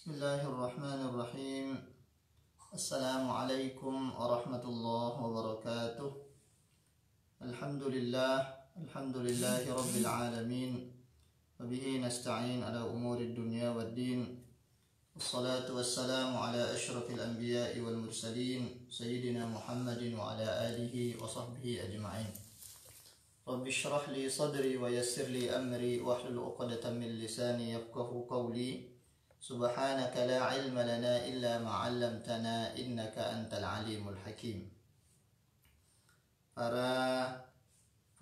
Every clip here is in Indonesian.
Bismillahirrahmanirrahim. Assalamualaikum warahmatullahi wabarakatuh. Alhamdulillahi rabbil alamin. Wabihi nasta'in ala umuri dunya waddin. Wassalatu wassalamu ala ashrafil anbiya'i wal mursalin Sayyidina Muhammadin wa ala alihi wa sahbihi ajma'in. Rabbi shrah li sadri wa yassir li amri wahlul 'uqdatam min lisani yafqahu qawli. Subhanaka la ilma lana illa ma 'allamtana innaka antal alimul hakim. Para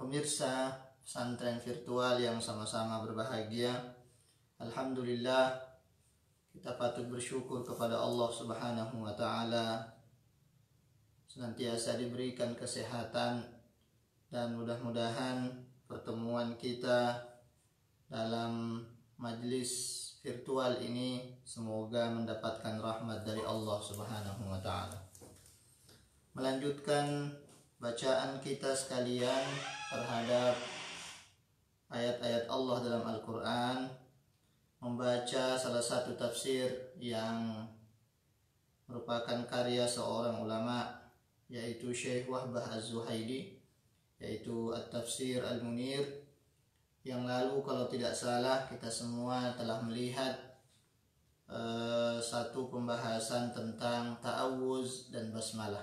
pemirsa pesantren virtual yang sama-sama berbahagia, alhamdulillah kita patut bersyukur kepada Allah Subhanahu wa taala, senantiasa diberikan kesehatan, dan mudah-mudahan pertemuan kita dalam majlis virtual ini semoga mendapatkan rahmat dari Allah Subhanahu wa taala. Melanjutkan bacaan kita sekalian terhadap ayat-ayat Allah dalam Al-Qur'an, membaca salah satu tafsir yang merupakan karya seorang ulama, yaitu Syekh Wahbah Az-Zuhaili, yaitu At-Tafsir Al-Munir. Yang lalu kalau tidak salah kita semua telah melihat satu pembahasan tentang ta'awuz dan basmalah.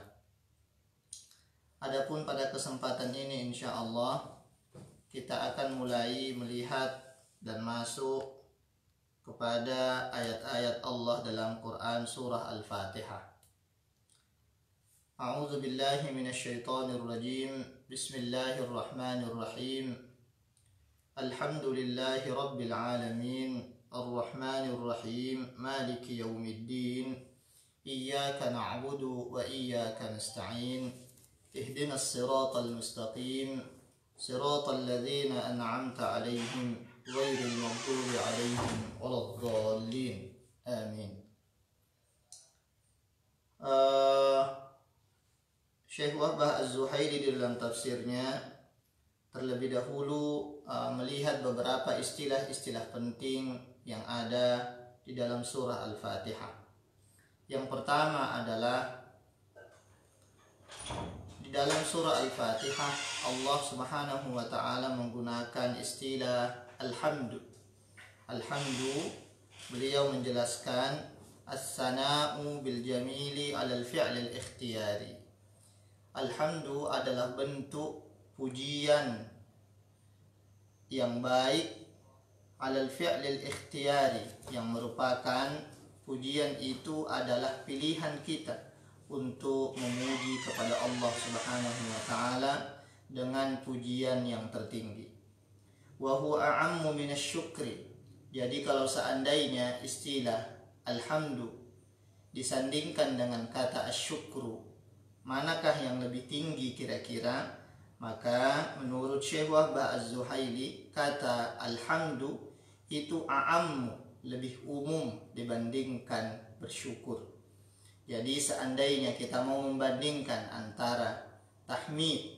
Adapun pada kesempatan ini insya Allah kita akan mulai melihat dan masuk kepada ayat-ayat Allah dalam Quran surah Al-Fatihah. A'udzu billahi minasyaitonir rajim. Bismillahirrahmanirrahim. Alhamdulillahi rabbil alamin. Ar-Rahmanir Rahim. Maliki yaumiddin. Iyyaka na'budu wa iyyaka nasta'in. Ihdinas siratal mustaqim. Siratal ladzina an'amta 'alaihim ghairil maghdubi 'alaihim waladdallin. Amin. Syekh Wahbah Az-Zuhaili di dalam tafsirnya terlebih dahulu melihat beberapa istilah-istilah penting yang ada di dalam surah Al-Fatihah. Yang pertama adalah di dalam surah Al-Fatihah Allah Subhanahu wa taala menggunakan istilah alhamdu. Alhamdu, beliau menjelaskan as-sana'u bil jamili 'alal fi'lil ikhtiyari. Alhamdu adalah bentuk pujian yang baik 'alal fi'lil ikhtiyari, yang merupakan pujian itu adalah pilihan kita untuk memuji kepada Allah Subhanahu wa taala dengan pujian yang tertinggi. Wa huwa a'ammu minasyukri. Jadi kalau seandainya istilah alhamdu disandingkan dengan kata asyukru, manakah yang lebih tinggi kira-kira? Maka menurut Syekh Wahbah Az-Zuhaili, kata alhamdu itu a'ammu, lebih umum dibandingkan bersyukur. Jadi seandainya kita mau membandingkan antara tahmid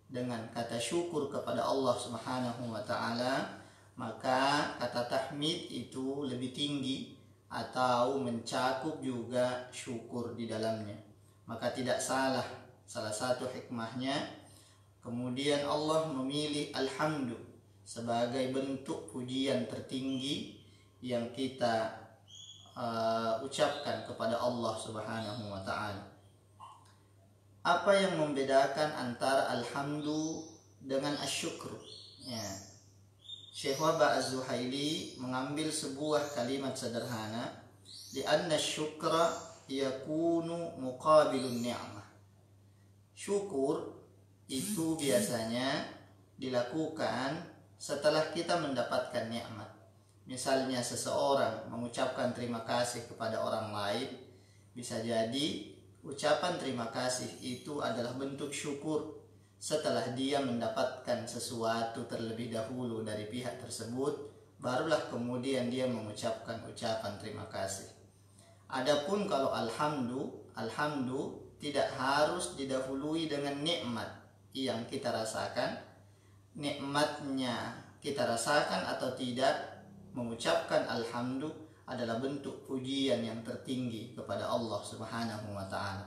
dengan kata syukur kepada Allah Subhanahu wa taala, maka kata tahmid itu lebih tinggi atau mencakup juga syukur di dalamnya. Maka tidak salah satu hikmahnya kemudian Allah memilih alhamdu sebagai bentuk pujian tertinggi yang kita ucapkan kepada Allah Subhanahu wa taala. Apa yang membedakan antara alhamdu dengan asyukru? Ya. Syekh Wahbah Az-Zuhaili mengambil sebuah kalimat sederhana, di anna syukra yakunu muqabilun ni'mah. Syukur itu biasanya dilakukan setelah kita mendapatkan nikmat. Misalnya seseorang mengucapkan terima kasih kepada orang lain, bisa jadi ucapan terima kasih itu adalah bentuk syukur setelah dia mendapatkan sesuatu terlebih dahulu dari pihak tersebut, barulah kemudian dia mengucapkan ucapan terima kasih. Adapun kalau alhamdu tidak harus didahului dengan nikmat yang kita rasakan. Nikmatnya kita rasakan atau tidak, mengucapkan alhamdu adalah bentuk pujian yang tertinggi kepada Allah Subhanahu wa taala.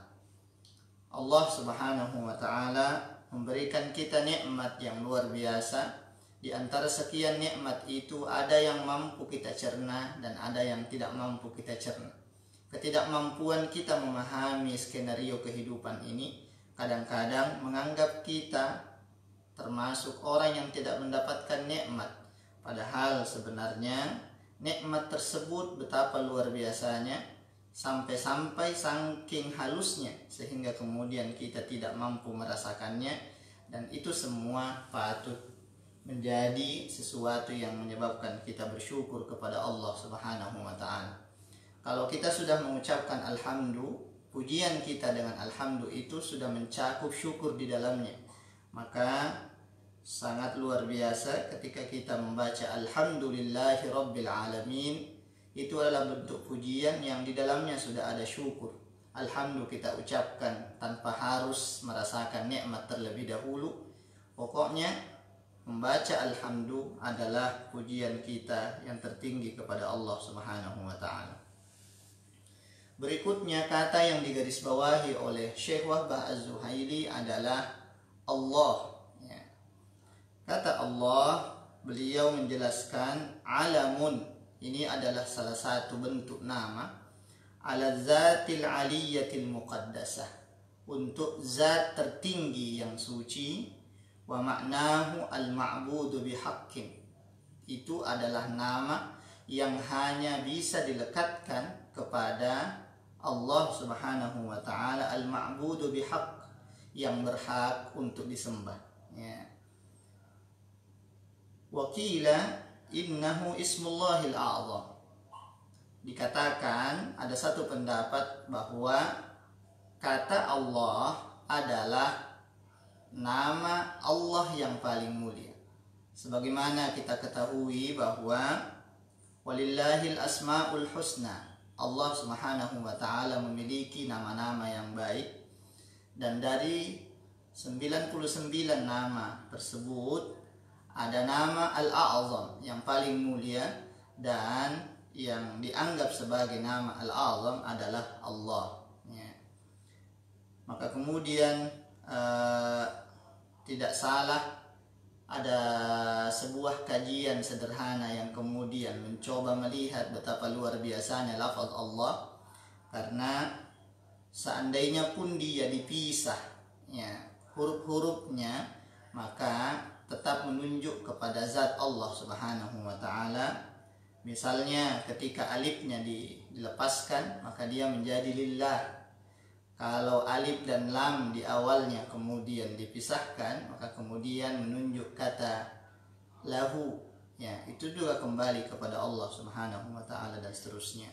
Allah Subhanahu wa taala memberikan kita nikmat yang luar biasa. Di antara sekian nikmat itu ada yang mampu kita cerna dan ada yang tidak mampu kita cerna. Ketidakmampuan kita memahami skenario kehidupan ini kadang-kadang menganggap kita termasuk orang yang tidak mendapatkan nikmat. Padahal sebenarnya nikmat tersebut betapa luar biasanya, sampai-sampai saking halusnya sehingga kemudian kita tidak mampu merasakannya, dan itu semua patut menjadi sesuatu yang menyebabkan kita bersyukur kepada Allah Subhanahu wa taala. Kalau kita sudah mengucapkan alhamdulillah, pujian kita dengan alhamdulillah itu sudah mencakup syukur di dalamnya. Maka sangat luar biasa ketika kita membaca alhamdulillahi rabbil alamin, itu adalah bentuk pujian yang di dalamnya sudah ada syukur. Alhamdulillah kita ucapkan tanpa harus merasakan nikmat terlebih dahulu. Pokoknya membaca alhamdulillah adalah pujian kita yang tertinggi kepada Allah Subhanahu wa taala. Berikutnya kata yang digarisbawahi oleh Syekh Wahbah Az-Zuhaili adalah Allah. Kata Allah, beliau menjelaskan alamun, ini adalah salah satu bentuk nama ala zatil aliyatil muqaddasah, untuk zat tertinggi yang suci. Wa maknahu al-ma'budu bihaqqin, itu adalah nama yang hanya bisa dilekatkan kepada Allah Subhanahu wa taala, al-ma'budu bihaqq, yang berhak untuk disembah. Ya. Wa qila innahu ismullahil a'zam. Dikatakan, ada satu pendapat bahwa kata Allah adalah nama Allah yang paling mulia. Sebagaimana kita ketahui bahwa walillahil asmaul husna, Allah Subhanahu wa taala memiliki nama-nama yang baik, dan dari 99 nama tersebut ada nama Al-A'zam yang paling mulia, dan yang dianggap sebagai nama Al-A'zam adalah Allah. Ya. Maka kemudian tidak salah ada sebuah kajian sederhana yang kemudian mencoba melihat betapa luar biasanya lafaz Allah, karena seandainya pun dia dipisah ya huruf-hurufnya, maka tetap menunjuk kepada zat Allah Subhanahu wa taala. Misalnya ketika alifnya dilepaskan, maka dia menjadi lillah. Kalau alif dan lam di awalnya kemudian dipisahkan, maka kemudian menunjuk kata lahu, ya itu juga kembali kepada Allah Subhanahu wa taala, dan seterusnya.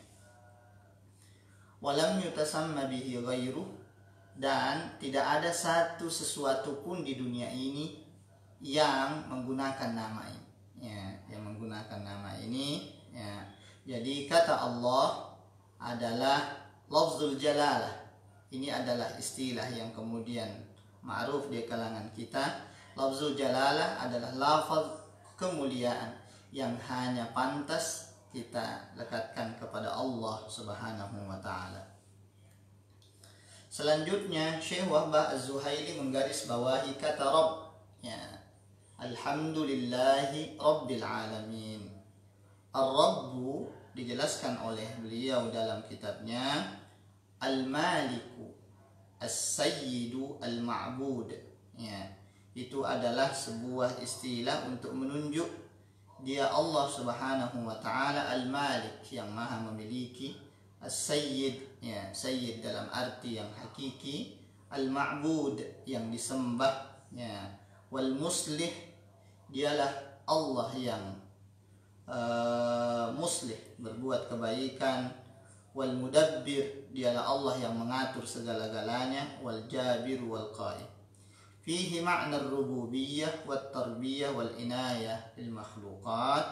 Walam yutasamma bihi ghairuh, dan tidak ada satu sesuatu pun di dunia ini yang menggunakan nama ini, ya, yang menggunakan nama ini, ya. Jadi kata Allah adalah lafzul jalalah. Ini adalah istilah yang kemudian ma'ruf di kalangan kita. Lafzul jalalah adalah lafaz kemuliaan yang hanya pantas kita lekatkan kepada Allah Subhanahu wa taala. Selanjutnya Syekh Wahbah Az-Zuhaili menggarisbawahi kata Rabb, ya. Alhamdulillahi Rabbil Alamin. Ar-Rabbu dijelaskan oleh beliau dalam kitabnya Al-Maliku As-Sayyidu Al-Ma'bud, ya. Itu adalah sebuah istilah untuk menunjuk dia Allah Subhanahu wa taala Al-Malik, yang maha memiliki, As-Sayyid, ya, Sayyid dalam arti yang hakiki, Al-Ma'bud yang disembah, ya. Wal-Muslih, dialah Allah yang muslih, berbuat kebaikan. Wal mudabbir, dialah Allah yang mengatur segala-galanya. Wal jabir wal qaim. Fihi ma'na ar-rububiyyah wat tarbiyah wal inayah lil makhluqat.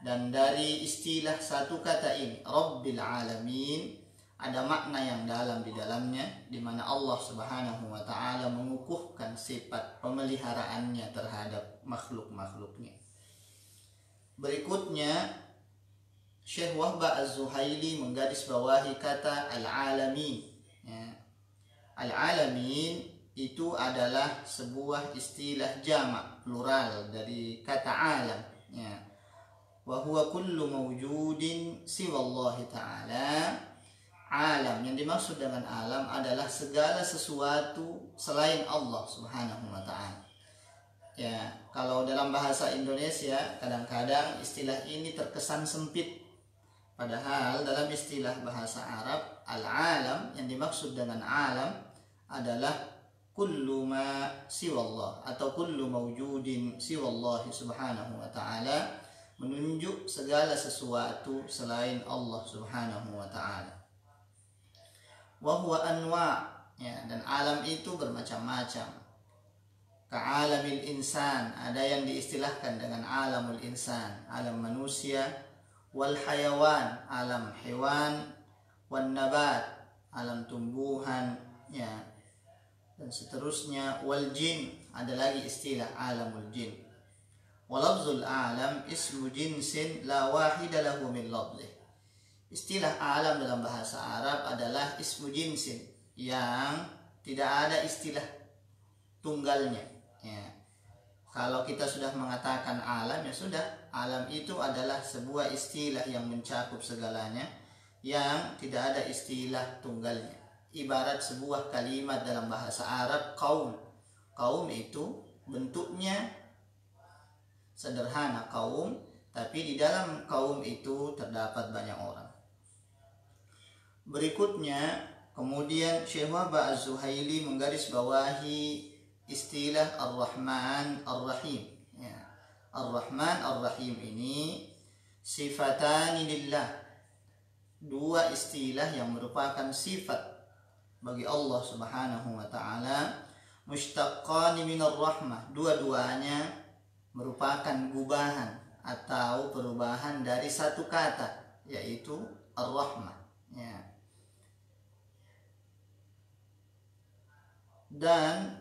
Dan dari istilah satu kata ini Rabbil Alamin, ada makna yang dalam di dalamnya, di mana Allah Subhanahu wa taala mengukuhkan sifat pemeliharaannya terhadap makhluk-makhluknya. Berikutnya Syekh Wahbah Az-Zuhaili menggarisbawahi kata al-alamin. Ya. Al-alamin itu adalah sebuah istilah jamak plural dari kata alam. Ya. Wa huwa kullu mawjudin siwallahi ta'ala. Alam, yang dimaksud dengan alam adalah segala sesuatu selain Allah Subhanahu wa ta'ala. Ya, kalau dalam bahasa Indonesia kadang-kadang istilah ini terkesan sempit. Padahal dalam istilah bahasa Arab, al-alam, yang dimaksud dengan alam adalah kullu ma siwallah atau kullu mawjudin siwallahi subhanahu wa ta'ala, menunjuk segala sesuatu selain Allah Subhanahu wa ta'ala. Wa huwa anwa', ya, dan alam itu bermacam-macam. Ka'alamil insan, ada yang diistilahkan dengan alamul insan, alam manusia, wal hayawan, alam hewan, wan nabat, alam tumbuhan, ya, dan seterusnya, wal jin, ada lagi istilah alamul jin. Walafzul alam ismu jinsin la wahida lahu min lafzih. Istilah alam dalam bahasa Arab adalah ismu jinsin, yang tidak ada istilah tunggalnya. Ya. Kalau kita sudah mengatakan alam, ya sudah, alam itu adalah sebuah istilah yang mencakup segalanya, yang tidak ada istilah tunggalnya. Ibarat sebuah kalimat dalam bahasa Arab, kaum. Kaum itu bentuknya sederhana, kaum, tapi di dalam kaum itu terdapat banyak orang. Berikutnya, kemudian Syekh Wahbah Az-Zuhaili menggarisbawahi istilah Ar-Rahman Ar-Rahim. Ya. Ar-Rahman Ar-Rahim ini sifatani lillah, dua istilah yang merupakan sifat bagi Allah Subhanahu wa ta'ala, mushtaqqani minar rahmah, dua-duanya merupakan gubahan atau perubahan dari satu kata, yaitu Ar-Rahmah. Ya. Dan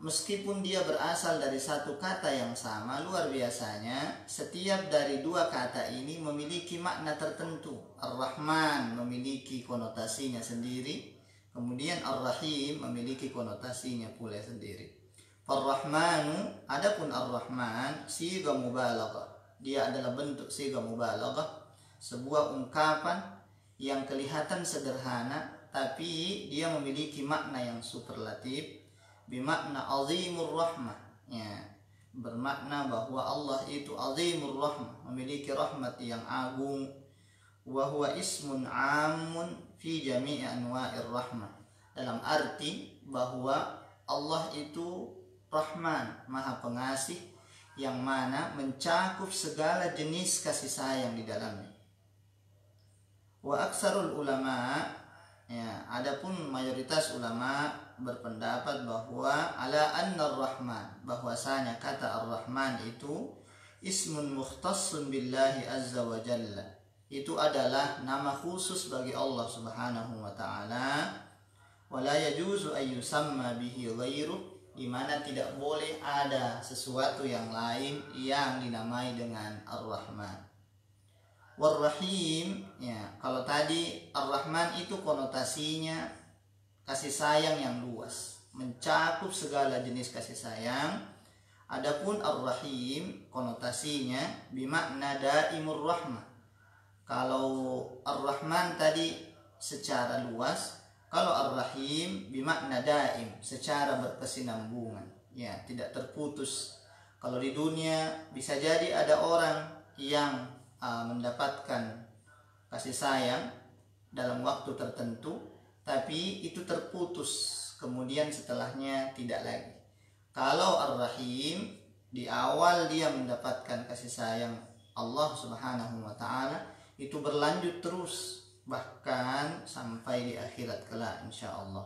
meskipun dia berasal dari satu kata yang sama, luar biasanya setiap dari dua kata ini memiliki makna tertentu. Ar-Rahman memiliki konotasinya sendiri, kemudian Ar-Rahim memiliki konotasinya pula sendiri. Ar-Rahmanu, adapun Ar-Rahman siga mubalaghah, dia adalah bentuk siga mubalaghah, sebuah ungkapan yang kelihatan sederhana tapi dia memiliki makna yang superlatif, bimakna azimur rahmah, ya, bermakna bahwa Allah itu azimur rahmah, memiliki rahmat yang agung. Wa huwa ismun amun fi jami'i anwa'ir rahmah, dalam arti bahwa Allah itu Rahman, maha pengasih, yang mana mencakup segala jenis kasih sayang di dalamnya. Wa aksarul ulama, ya, adapun mayoritas ulama berpendapat bahwa ala anna ar-Rahman, bahwasanya kata ar-Rahman itu ismun mukhtassun billahi azza wa jalla, itu adalah nama khusus bagi Allah Subhanahu wa ta'ala. Wala yajuzu ay yusamma bihi ghairuh, di mana tidak boleh ada sesuatu yang lain yang dinamai dengan ar-Rahman. War-Rahim, ya, kalau tadi Ar-Rahman itu konotasinya kasih sayang yang luas, mencakup segala jenis kasih sayang. Adapun Ar-Rahim konotasinya bimakna daimur rahmah. Kalau Ar-Rahman tadi secara luas, kalau Ar-Rahim bimakna daim, secara berkesinambungan, ya, tidak terputus. Kalau di dunia bisa jadi ada orang yang mendapatkan kasih sayang dalam waktu tertentu, tapi itu terputus, kemudian setelahnya tidak lagi. Kalau Ar-Rahim, di awal dia mendapatkan kasih sayang Allah Subhanahu wa ta'ala, itu berlanjut terus, bahkan sampai di akhirat kelak insyaallah.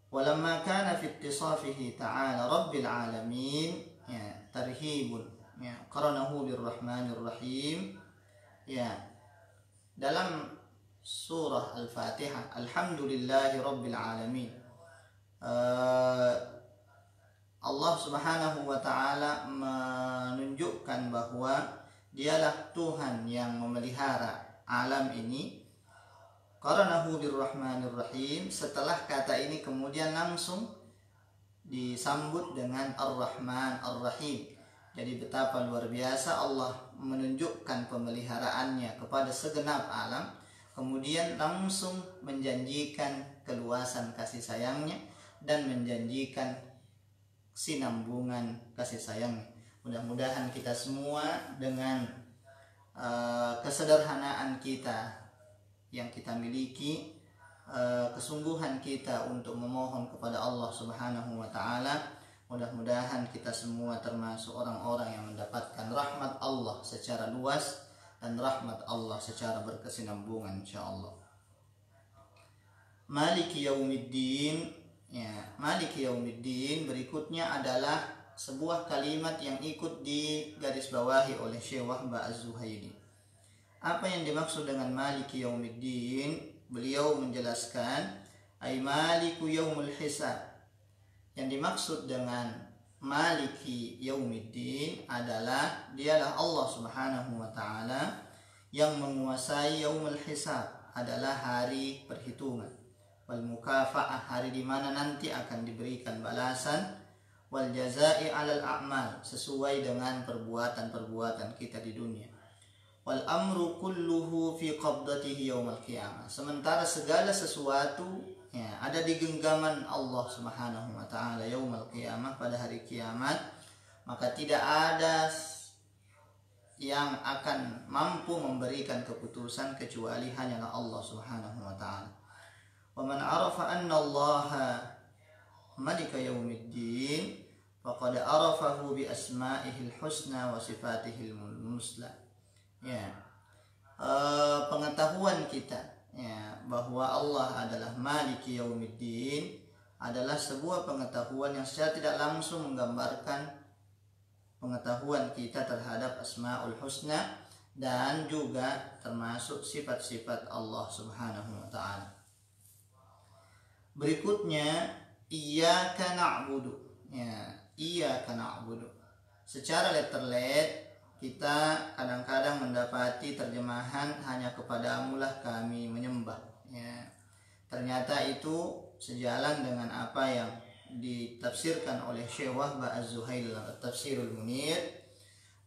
Walamma kana fi ittisafihi ta'ala rabbil alamin, ya, tarhibun, ya, qaranahu birrahmanir rahim, ya, dalam surah Al-Fatihah, alhamdulillahi rabbil alamin, Allah Subhanahu wa ta'ala menunjukkan bahwa dialah Tuhan yang memelihara alam ini. Qaranahu birrahmanir rahim, setelah kata ini kemudian langsung disambut dengan Ar-Rahman Ar-Rahim. Jadi betapa luar biasa Allah menunjukkan pemeliharaannya kepada segenap alam, kemudian langsung menjanjikan keluasan kasih sayangnya dan menjanjikan sinambungan kasih sayangnya. Mudah-mudahan kita semua dengan kesederhanaan kita yang kita miliki, kesungguhan kita untuk memohon kepada Allah Subhanahu wa taala, mudah-mudahan kita semua termasuk orang-orang yang mendapatkan rahmat Allah secara luas dan rahmat Allah secara berkesinambungan insyaallah. Maliki yaumiddin. Ya, Maliki yaumiddin berikutnya adalah sebuah kalimat yang ikut digarisbawahi oleh Syekh Wahbah Az-Zuhaili. Apa yang dimaksud dengan Maliki yaumiddin? Beliau menjelaskan, ay maliku yaumul hisab. Yang dimaksud dengan Maliki yaumiddin adalah dialah Allah Subhanahu wa taala yang menguasai yaumul hisab, adalah hari perhitungan. Wal mukafa'ah, hari di mana nanti akan diberikan balasan. Wal jazaa'i 'alal a'mal, sesuai dengan perbuatan-perbuatan kita di dunia. Wal amru kulluhu fi qabdatihi yaumal qiyamah, sementara segala sesuatu ada di genggaman Allah Subhanahu wa taala yaumal qiyamah, pada hari kiamat, maka tidak ada yang akan mampu memberikan keputusan kecuali hanyalah Allah Subhanahu wa taala. Wa man 'arafa anna Allah malika yaumiddin faqad 'arafahu bi asma'ihil husna wa sifatihil musla. Ya, pengetahuan kita bahwa Allah adalah Maliki Yaumiddin adalah sebuah pengetahuan yang secara tidak langsung menggambarkan pengetahuan kita terhadap Asmaul Husna dan juga termasuk sifat-sifat Allah Subhanahu wa taala. Berikutnya, iyyaka na'budu. Iyyaka na'budu. Secara letter-let kita kadang-kadang mendapati terjemahan hanya kepadamulah kami menyembah. Ternyata itu sejalan dengan apa yang ditafsirkan oleh Syekh Wahbah Az-Zuhaili dalam Tafsirul Munir.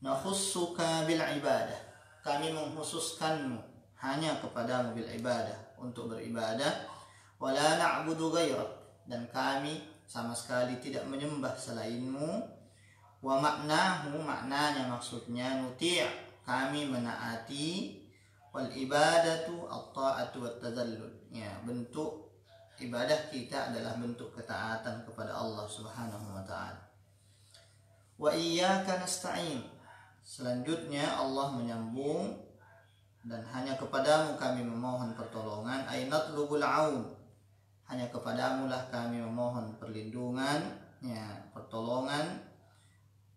Nakhussuka bil ibadah, kami mengkhususkanmu hanya kepadamu bil ibadah, untuk beribadah. Wala na'budu ghairak, dan kami sama sekali tidak menyembah selainmu. Wa maknahu, maknanya maksudnya nuti', kami menaati. Wal ibadatu at-ta'atu wat tadallul, bentuk ibadah kita adalah bentuk ketaatan kepada Allah Subhanahu wa taala. Wa iyyaka nasta'in, selanjutnya Allah menyambung, dan hanya kepadamu kami memohon pertolongan. Ay natlubul aun, hanya kepadamu lah kami memohon perlindungan, pertolongan.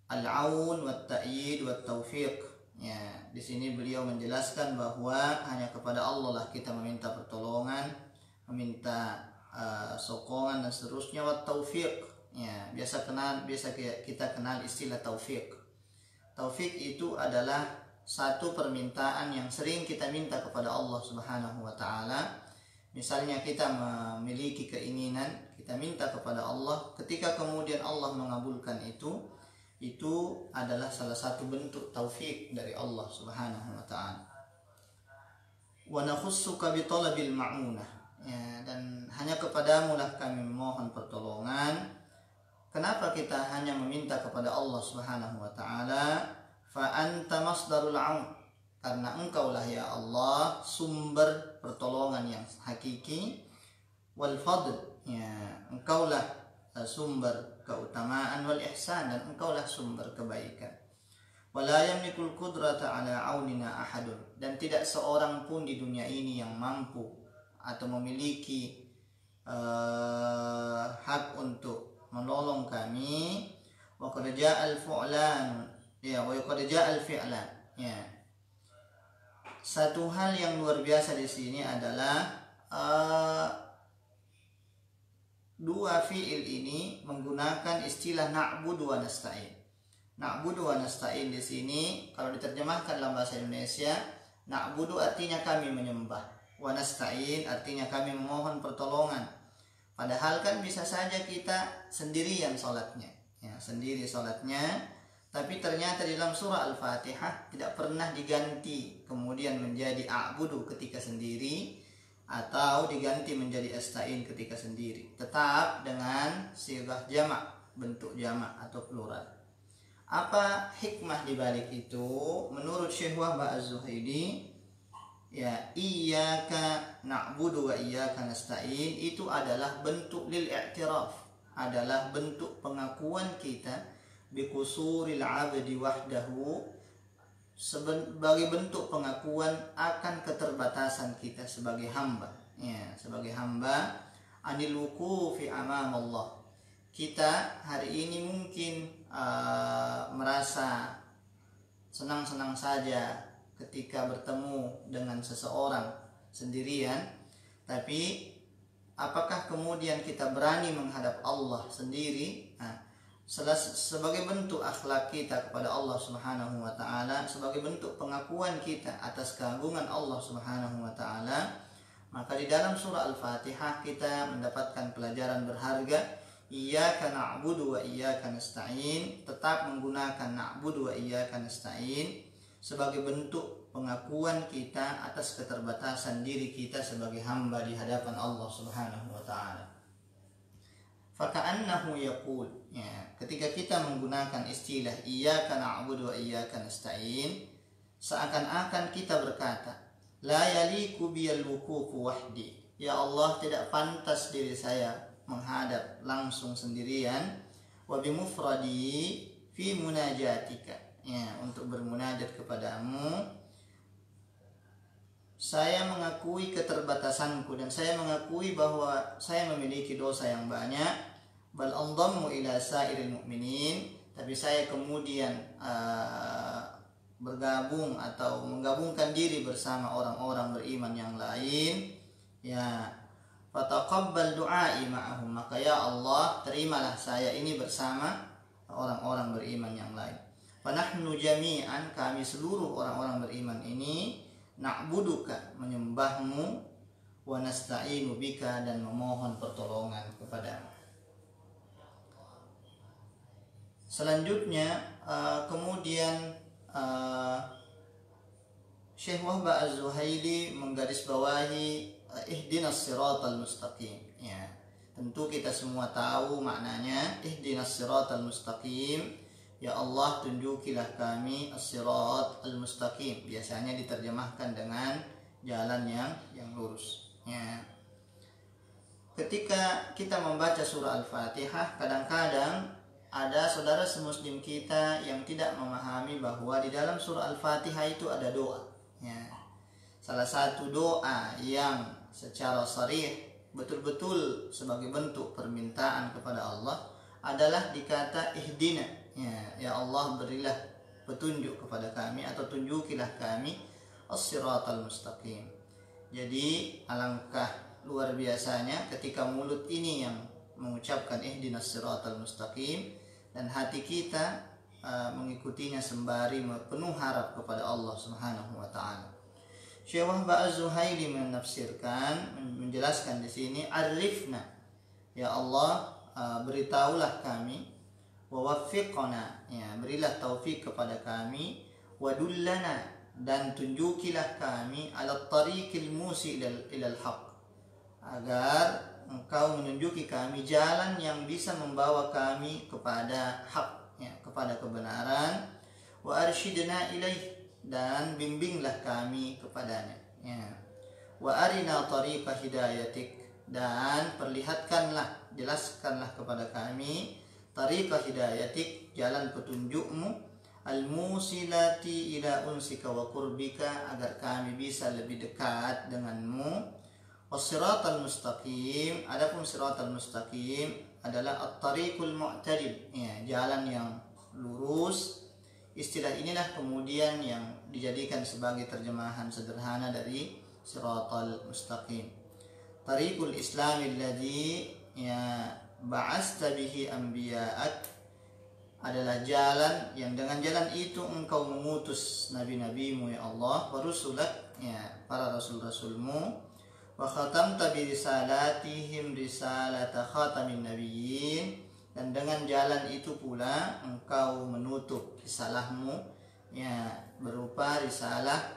Al-aun wat ta'yid wat taufiq. Di sini beliau menjelaskan bahwa hanya kepada Allah lah kita meminta pertolongan, meminta sokongan dan seterusnya. Wat taufiq, biasa kita kenal istilah taufiq. Taufiq itu adalah satu permintaan yang sering kita minta kepada Allah Subhanahu wa taala. Misalnya kita memiliki keinginan, kita minta kepada Allah, ketika kemudian Allah mengabulkan itu adalah salah satu bentuk taufik dari Allah Subhanahu wa taala. Wa nakhussuka bi talabil ma'unah, dan hanya kepadamu lah kami memohon pertolongan. Kenapa kita hanya meminta kepada Allah Subhanahu wa taala? Fa anta masdarul aun, karena engkaulah ya Allah sumber pertolongan yang hakiki. Wal fadl, engkaulah sumber keutamaan. Wal ihsan, dan engkaulah sumber kebaikan. Wala yamlikul qudrata ala aunina ahadun, dan tidak seorang pun di dunia ini yang mampu atau memiliki hak untuk menolong kami. Wa qad ja'al fu'lan, wa qad ja'al fi'lan. Satu hal yang luar biasa di sini adalah dua fi'il ini menggunakan istilah na'budu wa nasta'in. Na'budu wa nasta'in di sini kalau diterjemahkan dalam bahasa Indonesia, na'budu artinya kami menyembah, wa nasta'in artinya kami memohon pertolongan. Padahal kan bisa saja kita sendirian sholatnya, ya, sendiri sholatnya, tapi ternyata di dalam surah Al-Fatihah tidak pernah diganti kemudian menjadi a'budu ketika sendiri atau diganti menjadi asta'in ketika sendiri. Tetap dengan sigah jamak, bentuk jamak atau plural. Apa hikmah dibalik itu? Menurut Syekh Wahbah Az-Zuhaili, ya, iyyaka na'budu wa iyyaka nasta'in itu adalah bentuk lil i'tiraf, adalah bentuk pengakuan kita bi qusuril 'abdi wahdahu, sebagai bentuk pengakuan akan keterbatasan kita sebagai hamba, ya, sebagai hamba, anil wuqufi amam Allah. Kita hari ini mungkin merasa senang-senang saja ketika bertemu dengan seseorang sendirian, tapi apakah kemudian kita berani menghadap Allah sendiri? Sebagai bentuk akhlak kita kepada Allah Subhanahu wa taala, sebagai bentuk pengakuan kita atas keagungan Allah Subhanahu wa taala, maka di dalam surah Al-Fatihah kita mendapatkan pelajaran berharga. Iyyaka na'budu wa iyyaka nasta'in, tetap menggunakan na'budu wa iyyaka nasta'in sebagai bentuk pengakuan kita atas keterbatasan diri kita sebagai hamba di hadapan Allah Subhanahu wa taala. Faka'annahu yaqul, ya, ketika kita menggunakan istilah iyyaka na'budu wa iyyaka nasta'in, seakan-akan kita berkata, la yaliku biyal wuqufu wahdi, ya Allah, tidak pantas diri saya menghadap langsung sendirian, wa bimufradi fi munajatika, ya, untuk bermunajat kepadamu. Saya mengakui keterbatasanku dan saya mengakui bahwa saya memiliki dosa yang banyak. Bal andammu ila sairil mu'minin, tapi saya kemudian bergabung atau menggabungkan diri bersama orang-orang beriman yang lain, ya. Fataqabbal du'ai ma'ahum, maka ya Allah, terimalah saya ini bersama orang-orang beriman yang lain. Fanahnu jami'an, kami seluruh orang-orang beriman ini, na'buduka, menyembahmu, wa nasta'inu bika, dan memohon pertolongan kepadamu. Selanjutnya kemudian Syekh Wahbah Az-Zuhaili menggarisbawahi ihdinas siratal mustaqim, ya. Tentu kita semua tahu maknanya ihdinas siratal mustaqim, ya Allah, tunjukilah kami as-sirat al-mustaqim. Biasanya diterjemahkan dengan jalan yang lurus, ya. Ketika kita membaca surah Al-Fatihah, kadang-kadang ada saudara semuslim kita yang tidak memahami bahwa di dalam surah Al-Fatihah itu ada doa, ya. Salah satu doa yang secara sharih betul-betul sebagai bentuk permintaan kepada Allah adalah dikata ihdina, ya Allah, berilah petunjuk kepada kami atau tunjukilah kami as-siratal mustaqim. Jadi alangkah luar biasanya ketika mulut ini yang mengucapkan ihdinas siratal mustaqim dan hati kita mengikutinya sembari penuh harap kepada Allah Subhanahu wa taala. Syekh Wahbah Az-Zuhaili menafsirkan, menjelaskan di sini, arifna, ya Allah, beritahulah kami, wa waffiqna, ya, berilah taufik kepada kami, wa dullana, dan tunjukilah kami ala tariqil musi ilal haq, agar engkau menunjuki kami jalan yang bisa membawa kami kepada hak, ya, kepada kebenaran, wa arsyidna ilaih, dan bimbinglah kami kepadanya, ya. Wa arina tariqa hidayatik, dan perlihatkanlah, jelaskanlah kepada kami tariqa hidayatik, jalan petunjukmu, al-musilati ila unsika wa qurbika, agar kami bisa lebih dekat denganmu. Was-siratal mustaqim, adapun siratal mustaqim adalah at-tariqul mu'tadil, ya, jalan yang lurus. Istilah inilah kemudian yang dijadikan sebagai terjemahan sederhana dari siratal mustaqim. Tariqul islamil ladzi, ya, ba'asta bihi anbiya'ak, adalah jalan yang dengan jalan itu engkau mengutus nabi-nabimu ya Allah, wa rusulak, ya para rasul-rasulmu, wa khatamta bi risalatihim risalata khatamin nabiyyin, dan dengan jalan itu pula engkau menutup risalahmu, ya berupa risalah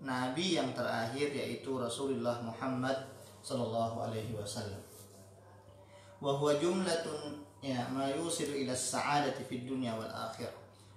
nabi yang terakhir yaitu Rasulullah Muhammad sallallahu alaihi wasallam. Wa huwa jumlatun ya ma yusilu ila sa'adati fid dunya wal akhirah.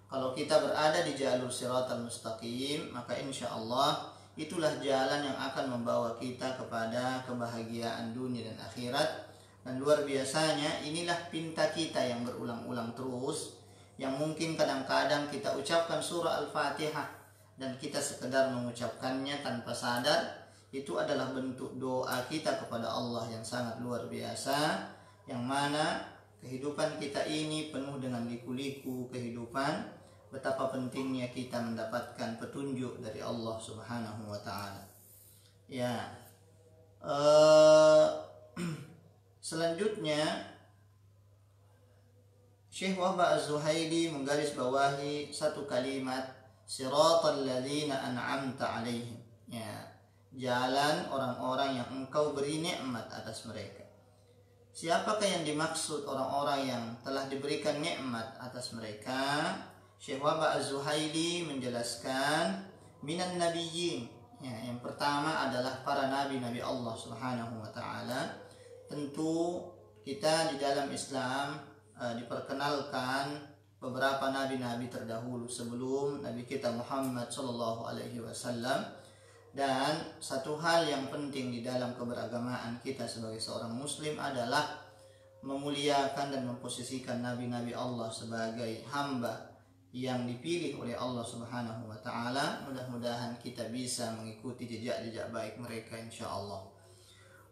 Kalau kita berada di jalur siratal mustaqim, maka insya Allah itulah jalan yang akan membawa kita kepada kebahagiaan dunia dan akhirat. Dan luar biasanya inilah pinta kita yang berulang-ulang terus, yang mungkin kadang-kadang kita ucapkan surah Al-Fatihah dan kita sekedar mengucapkannya tanpa sadar, itu adalah bentuk doa kita kepada Allah yang sangat luar biasa, yang mana kehidupan kita ini penuh dengan liku-liku kehidupan. Betapa pentingnya kita mendapatkan petunjuk dari Allah Subhanahu wa taala. Ya. Selanjutnya Syekh Wahbah Az-Zuhaili menggarisbawahi satu kalimat, siratal ladzina an'amta alaihim. Ya, jalan orang-orang yang engkau beri nikmat atas mereka. Siapakah yang dimaksud orang-orang yang telah diberikan nikmat atas mereka? Syekh Wahbah Az-Zuhaili menjelaskan minan nabiyyin. Ya, yang pertama adalah para nabi-nabi Allah Subhanahu wa taala. Tentu kita di dalam Islam diperkenalkan beberapa nabi-nabi terdahulu sebelum Nabi kita Muhammad sallallahu alaihi wasallam. Dan satu hal yang penting di dalam keberagamaan kita sebagai seorang muslim adalah memuliakan dan memposisikan nabi-nabi Allah sebagai hamba yang dipilih oleh Allah Subhanahu wa taala. Mudah-mudahan kita bisa mengikuti jejak-jejak baik mereka insyaallah.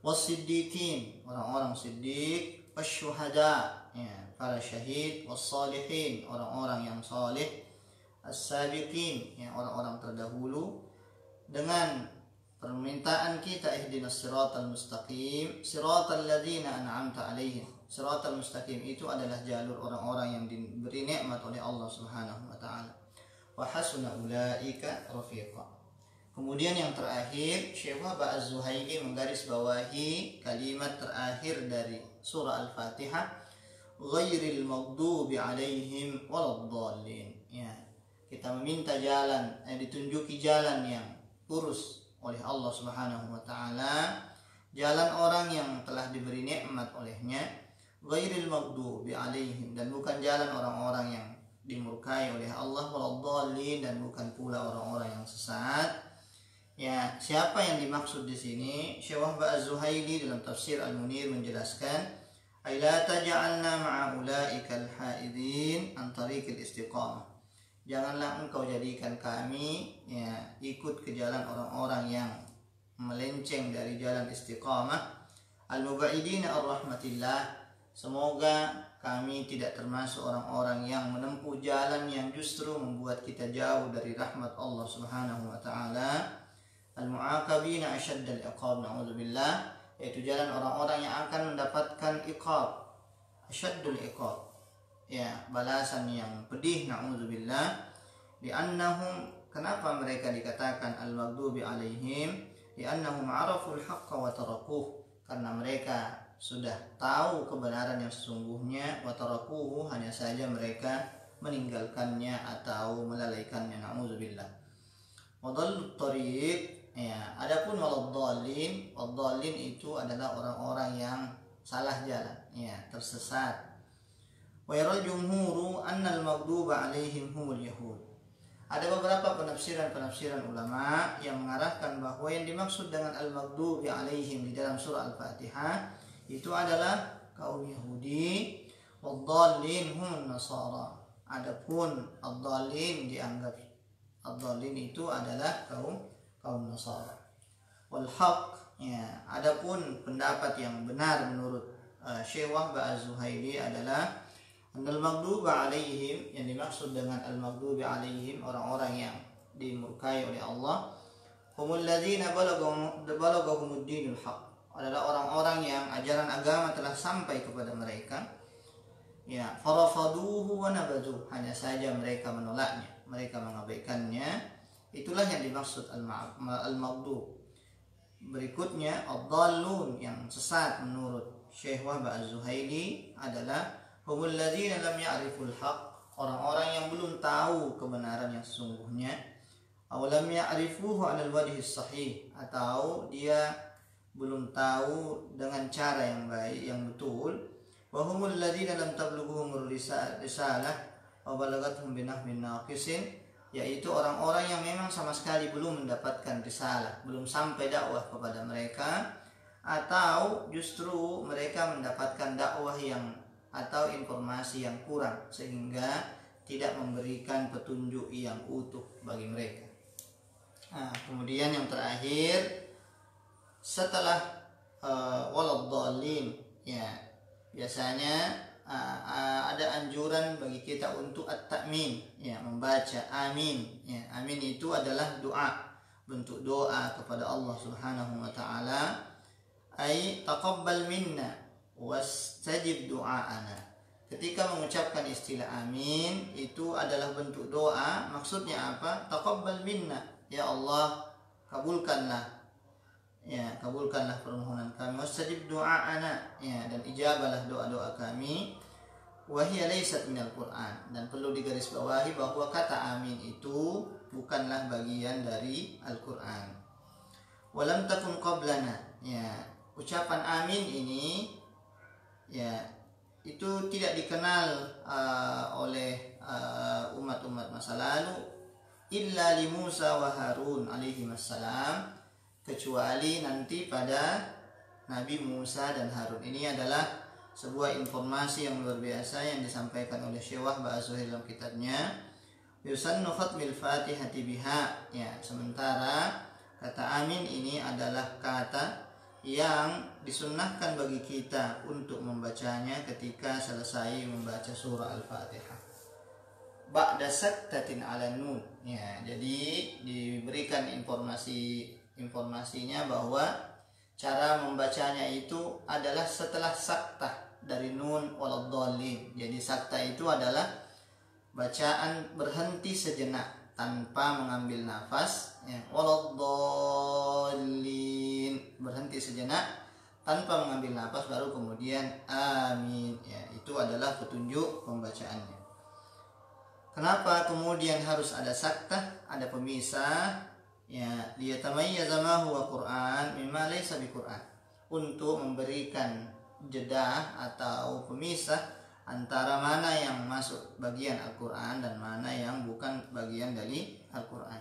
Was-siddiqin, orang-orang siddiq, wasyuhada, ya, para syahid, was-salihin, orang-orang yang saleh, as-sabiqin, ya, orang-orang terdahulu. Dengan permintaan kita ihdinas siratal mustaqim, siratal ladzina an'amta alaihim. Siratal mustaqim itu adalah jalur orang-orang yang diberi nikmat oleh Allah Subhanahu wa taala. Wa hasuna ulaika rafiqa. Kemudian yang terakhir, Syekh Wahbah Az-Zuhaili menggarisbawahi kalimat terakhir dari surah Al-Fatihah, ghairil maghdubi alaihim waladdallin. Ya, kita meminta jalan, ditunjuki jalan yang lurus oleh Allah Subhanahu wa taala, jalan orang yang telah diberi nikmat olehnya, ghairil maghdubi alaihim, dan bukan jalan orang-orang yang dimurkai oleh Allah, waladdallin, dan bukan pula orang-orang yang sesat. Ya, siapa yang dimaksud di sini? Syekh Wahbah Az-Zuhaili dalam tafsir Al-Munir menjelaskan, ay la taj'alna ma'a ulaikal haidin an tariqil istiqamah. Janganlah engkau jadikan kami, ya, ikut ke jalan orang-orang yang melenceng dari jalan istiqamah, al-muba'idina ar-rahmatillah. Semoga kami tidak termasuk orang-orang yang menempuh jalan yang justru membuat kita jauh dari rahmat Allah Subhanahu wa taala. Al-mu'aqabina asyaddal iqab, na'udzubillah, yaitu jalan orang-orang yang akan mendapatkan iqab, asyaddul iqab, ya, balasan yang pedih, na'udzubillah. Li'annahum, kenapa mereka dikatakan al-maghdubi alaihim? Li'annahum araful haqqa wa tarakuh, karena mereka sudah tahu kebenaran yang sesungguhnya, wa tarakuhu, hanya saja mereka meninggalkannya atau melalaikannya, na'udzubillah. Wadallut tariq, ya, adapun waladdallin, waladdallin itu adalah orang-orang yang salah jalan, ya, tersesat. Wa yaral jumhuru annal maghduba alaihim humul yahud. Ada beberapa penafsiran ulama yang mengarahkan bahwa yang dimaksud dengan al-maghdubi alaihim di dalam surah Al-Fatihah itu adalah kaum Yahudi, wad-dhallin humun nasara. Adapun ad-dhallin dianggap, ad-dhallin itu adalah kaum Nasara. Wal haq, ya, adapun pendapat yang benar menurut Syekh Wahbah Az-Zuhaili adalah annal maghduba alaihim, yang dimaksud dengan al-maghdubi alaihim orang-orang yang dimurkai oleh Allah, humul ladzina balagahumud dinul haq, adalah orang-orang yang ajaran agama telah sampai kepada mereka. Ya, farafaduhu wa nabadhu, hanya saja mereka menolaknya, mereka mengabaikannya. Itulah yang dimaksud al-maghdu. Berikutnya ad-dallun, yang sesat menurut Syekh Wahbah Az-Zuhaili adalah humul ladzina lam ya'riful haqq, orang-orang yang belum tahu kebenaran yang sesungguhnya, aw lam ya'rifuhu 'alal wajhi sahih, atau dia belum tahu dengan cara yang baik, yang betul. Wa humul ladzina lam tablughuhum risalah wa balagathum binahwin naqisin, yaitu orang-orang yang memang sama sekali belum mendapatkan risalah, belum sampai dakwah kepada mereka, atau justru mereka mendapatkan dakwah yang atau informasi yang kurang sehingga tidak memberikan petunjuk yang utuh bagi mereka. Nah, kemudian yang terakhir setelah waladdallin, ya, biasanya ada anjuran bagi kita untuk at-ta'min, ya, membaca amin. Ya, amin itu adalah doa, bentuk doa kepada Allah Subhanahu wa taala. Ai taqabbal minna wastajib du'aana. Ketika mengucapkan istilah amin itu adalah bentuk doa. Maksudnya apa? Taqabbal minna, ya Allah, kabulkanlah, ya, kabulkanlah permohonan kami. Wastajib du'aana, ya, dan ijabalah doa-doa kami. Wahia laysat minal Qur'an, dan perlu digarisbawahi bahwa kata amin itu bukanlah bagian dari Al-Qur'an. Walam takun qablana, ya, ucapan amin ini, ya, itu tidak dikenal oleh umat-umat masa lalu illa li Musa wa Harun alaihi wassalam, kecuali nanti pada Nabi Musa dan Harun. Ini adalah sebuah informasi yang luar biasa yang disampaikan oleh Syekh Wahbah Az-Zuhaili dalam kitabnya Yusannu khatmil Fatihati biha, ya, sementara kata amin ini adalah kata yang disunnahkan bagi kita untuk membacanya ketika selesai membaca surah Al-Fatihah. Ba'da saktatin 'ala nun, ya, jadi diberikan informasinya bahwa cara membacanya itu adalah setelah saktah dari nun waladdallin. Jadi saktah itu adalah bacaan berhenti sejenak tanpa mengambil nafas, ya, waladdallin, berhenti sejenak tanpa mengambil nafas, baru kemudian amin, ya, itu adalah petunjuk pembacaannya. Kenapa kemudian harus ada saktah, ada pemisah? Ya, liyatamayyaza ma huwa Qur'an mimma laysa biqur'an, untuk memberikan jeda atau pemisah antara mana yang masuk bagian Al-Qur'an dan mana yang bukan bagian dari Al-Qur'an.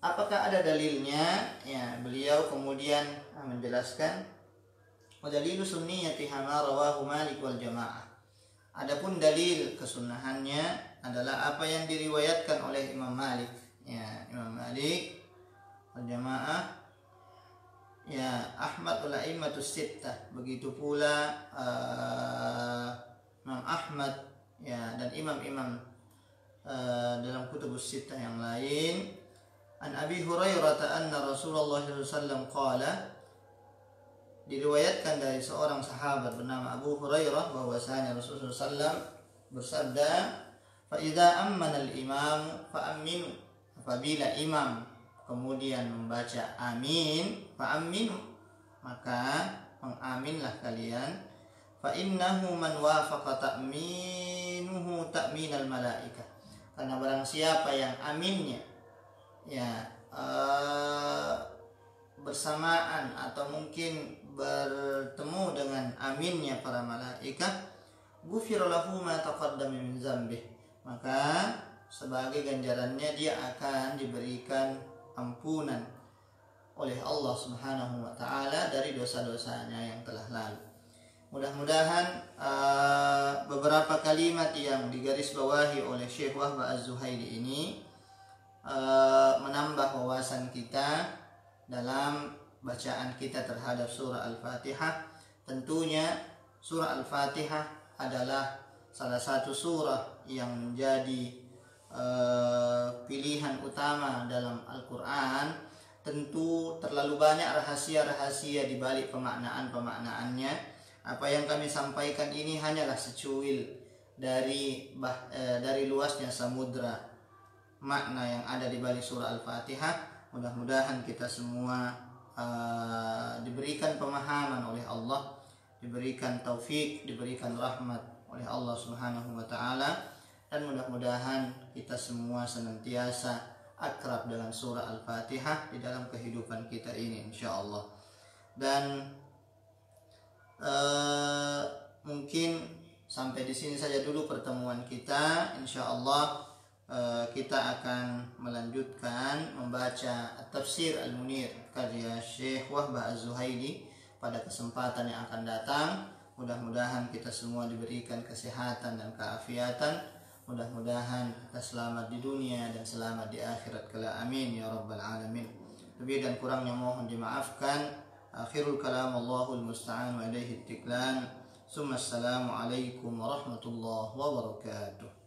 Apakah ada dalilnya? Ya, beliau kemudian menjelaskan wa dalilu sunniyati ma rawahu Malik wal jamaah. Adapun dalil kesunahannya adalah apa yang diriwayatkan oleh Imam Malik, ya, Imam Malik wal jamaah, ya, Ahmad wal a'immatus sittah, begitu pula Imam Ahmad, ya, dan imam-imam dalam kutubus sittah yang lain. An Abi Hurairah anna Rasulullah sallallahu alaihi wasallam qala, diriwayatkan dari seorang sahabat bernama Abu Hurairah bahwasanya Rasulullah SAW bersabda, fa idza ammana al-imam fa aminu, apabila imam kemudian membaca amin, fa aminu, maka mengaminlah kalian. Fa innahu man wafaqa ta'minuhu ta'minal malaikah, karena barang siapa yang aminnya, ya, bersamaan atau mungkin bertemu dengan aminnya para malaikat, ghufira lahu ma taqaddama min dzambih, maka sebagai ganjarannya dia akan diberikan ampunan oleh Allah Subhanahu wa taala dari dosa-dosanya yang telah lalu. Mudah-mudahan beberapa kalimat yang digarisbawahi oleh Syekh Wahbah Az-Zuhaili ini menambah wawasan kita dalam bacaan kita terhadap surah Al-Fatihah. Tentunya surah Al-Fatihah adalah salah satu surah yang menjadi pilihan utama dalam Al-Quran. Tentu terlalu banyak rahasia-rahasia di balik pemaknaan-pemaknaannya, Apa yang kami sampaikan ini hanyalah secuil dari luasnya samudra makna yang ada di balik surah Al-Fatihah. Mudah-mudahan kita semua diberikan pemahaman oleh Allah, diberikan taufik, diberikan rahmat oleh Allah Subhanahu wa taala, dan mudah-mudahan kita semua senantiasa akrab dengan surah Al-Fatihah di dalam kehidupan kita ini insyaallah. Dan mungkin sampai di sini saja dulu pertemuan kita. Insyaallah kita akan melanjutkan membaca Tafsir Al-Munir karya Syekh Wahbah Az-Zuhaili pada kesempatan yang akan datang. Mudah-mudahan kita semua diberikan kesehatan dan keafiatan. Mudah-mudahan kita selamat di dunia dan selamat di akhirat kelak. Amin ya rabbal alamin. Lebih dan kurangnya mohon dimaafkan. Akhirul kalam, Allahul musta'an wa ilaihi tiklan. Assalamualaikum warahmatullahi wabarakatuh.